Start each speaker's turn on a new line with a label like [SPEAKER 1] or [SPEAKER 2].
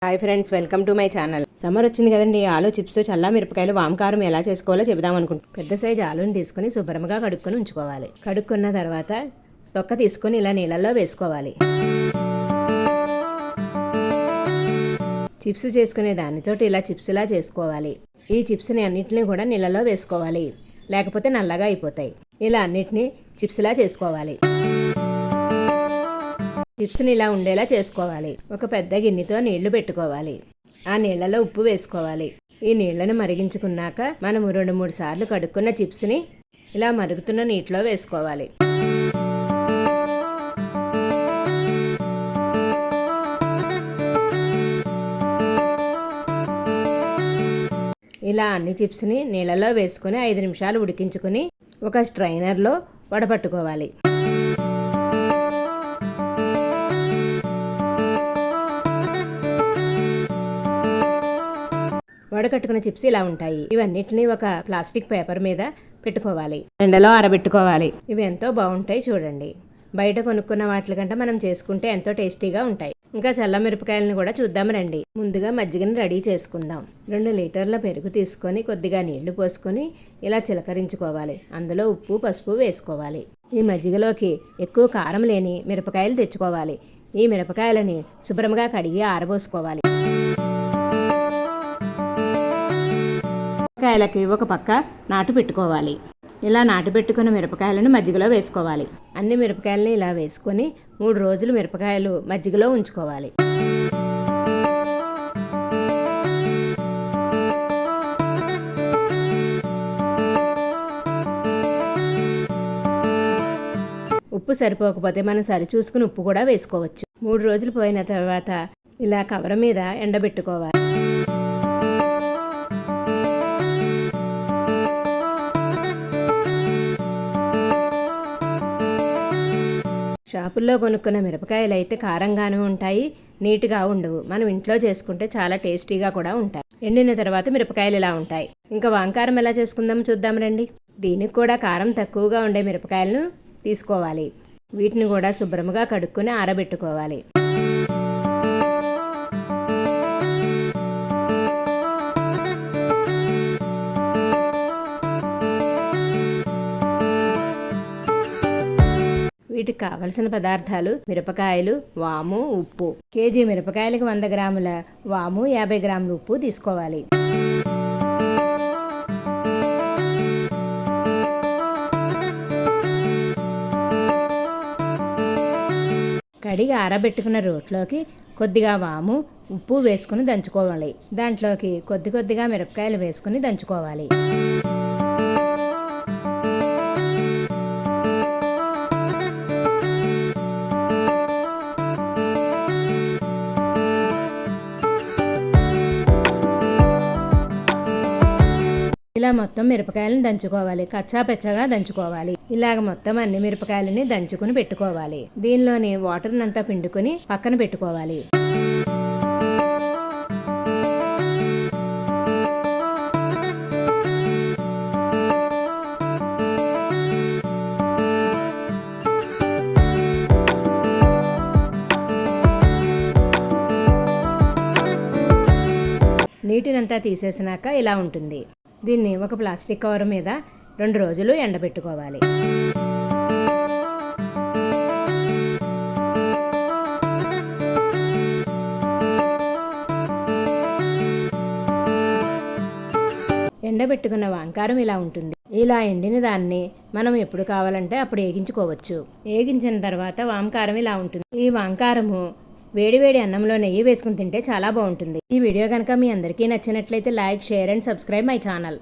[SPEAKER 1] Hi friends, welcome to my channel. Summer వచ్చింది కదండి. ఆలు చిప్స్, చల్ల మిరపకాయలు, వామకారం ఎలా చేసుకోవాలో చెబుదాం అనుకుంటున్నాను. పెద్ద సైజు ఆలుని తీసుకుని శుభ్రంగా కడుక్కొని ఉంచుకోవాలి. కడుక్కున్న తర్వాత తొక్క తీసుకొని ఇలా నీళ్ళల్లో వేసుకోవాలి. చిప్స్ చేసుకునే దానితోటి ఇలా చిప్స్లా చేసుకోవాలి. ఈ చిప్స్ని అన్నింటినీ కూడా నీళ్ళలో వేసుకోవాలి, లేకపోతే నల్లగా అయిపోతాయి. ఇలా అన్నిటినీ చిప్స్లా చేసుకోవాలి. చిప్స్ని ఇలా ఉండేలా చేసుకోవాలి. ఒక పెద్ద గిన్నెతో నీళ్లు పెట్టుకోవాలి. ఆ నీళ్లలో ఉప్పు వేసుకోవాలి. ఈ నీళ్లను మరిగించుకున్నాక మనము 2-3 సార్లు కడుక్కున్న చిప్స్ని ఇలా మరుగుతున్న నీటిలో వేసుకోవాలి. ఇలా అన్ని చిప్స్ని నీళ్ళలో వేసుకుని 5 నిమిషాలు ఉడికించుకుని ఒక స్ట్రైనర్లో వడపట్టుకోవాలి. వడకట్టుకున్న చిప్స్ ఇలా ఉంటాయి. ఇవన్నిటిని ఒక ప్లాస్టిక్ పేపర్ మీద పెట్టుకోవాలి. ఎండలో ఆరబెట్టుకోవాలి. ఇవి ఎంతో బాగుంటాయి చూడండి. బయట కొనుక్కున్న వాటి కంటే మనం చేసుకుంటే ఎంతో టేస్టీగా ఉంటాయి. ఇంకా చల్ల మిరపకాయలను కూడా చూద్దాం రండి. ముందుగా మజ్జిగను రెడీ చేసుకుందాం. 2 లీటర్ల పెరుగు తీసుకొని కొద్దిగా నీళ్లు పోసుకొని ఇలా చిలకరించుకోవాలి. అందులో ఉప్పు, పసుపు వేసుకోవాలి. ఈ మజ్జిగలోకి ఎక్కువ కారం లేని మిరపకాయలు తెచ్చుకోవాలి. ఈ మిరపకాయలని శుభ్రంగా కడిగి ఆరబోసుకోవాలి. మిరపకాయలకి ఒక పక్క నాటు పెట్టుకోవాలి. ఇలా నాటు పెట్టుకున్న మిరపకాయలను మజ్జిగలో వేసుకోవాలి. అన్ని మిరపకాయలని ఇలా వేసుకొని 3 రోజులు మిరపకాయలు మజ్జిగలో ఉంచుకోవాలి. ఉప్పు సరిపోకపోతే మనం సరిచూసుకుని ఉప్పు కూడా వేసుకోవచ్చు. 3 రోజులు పోయిన తర్వాత ఇలా కవర్ మీద ఎండబెట్టుకోవాలి. షాపుల్లో కొనుక్కున్న మిరపకాయలు అయితే కారంగానే ఉంటాయి, నీట్గా ఉండవు. మనం ఇంట్లో చేసుకుంటే చాలా టేస్టీగా కూడా ఉంటాయి. ఎండిన తర్వాత మిరపకాయలు ఇలా ఉంటాయి. ఇంకా వంకారం ఎలా చేసుకుందాం చూద్దాం రండి. దీనికి కూడా కారం తక్కువగా ఉండే మిరపకాయలను తీసుకోవాలి. వీటిని కూడా శుభ్రంగా కడుక్కొని ఆరబెట్టుకోవాలి. వీటికి కావలసిన పదార్థాలు: మిరపకాయలు, వాము, ఉప్పు. కేజీ మిరపకాయలకు 100 గ్రాముల వాము, 50 గ్రాముల ఉప్పు తీసుకోవాలి. కడిగి ఆరబెట్టుకున్న రోట్లోకి కొద్దిగా వాము, ఉప్పు వేసుకుని దంచుకోవాలి. దాంట్లోకి కొద్దిగా మిరపకాయలు వేసుకుని దంచుకోవాలి. ఇలా మొత్తం మిరపకాయలను దంచుకోవాలి. కచ్చా పెచ్చగా దంచుకోవాలి. ఇలాగ మొత్తం అన్ని మిరపకాయలని దంచుకుని పెట్టుకోవాలి. దీనిలోని వాటర్ని అంతా పిండుకొని పక్కన పెట్టుకోవాలి. నీటినంతా తీసేసినాక ఇలా ఉంటుంది. దీన్ని ఒక ప్లాస్టిక్ కవర్ మీద 2 రోజులు ఎండబెట్టుకోవాలి. ఎండబెట్టుకున్న వంకారం ఇలా ఉంటుంది. ఇలా ఎండిన దాన్ని మనం ఎప్పుడు కావాలంటే అప్పుడు వేగించుకోవచ్చు. వేగించిన తర్వాత వంకారం ఇలా ఉంటుంది. ఈ వంకారము వేడివేడి అన్నంలో నెయ్యి వేసుకుని తింటే చాలా బాగుంటుంది. ఈ వీడియో కనుక మీ అందరికీ నచ్చినట్లయితే like, share and subscribe my channel.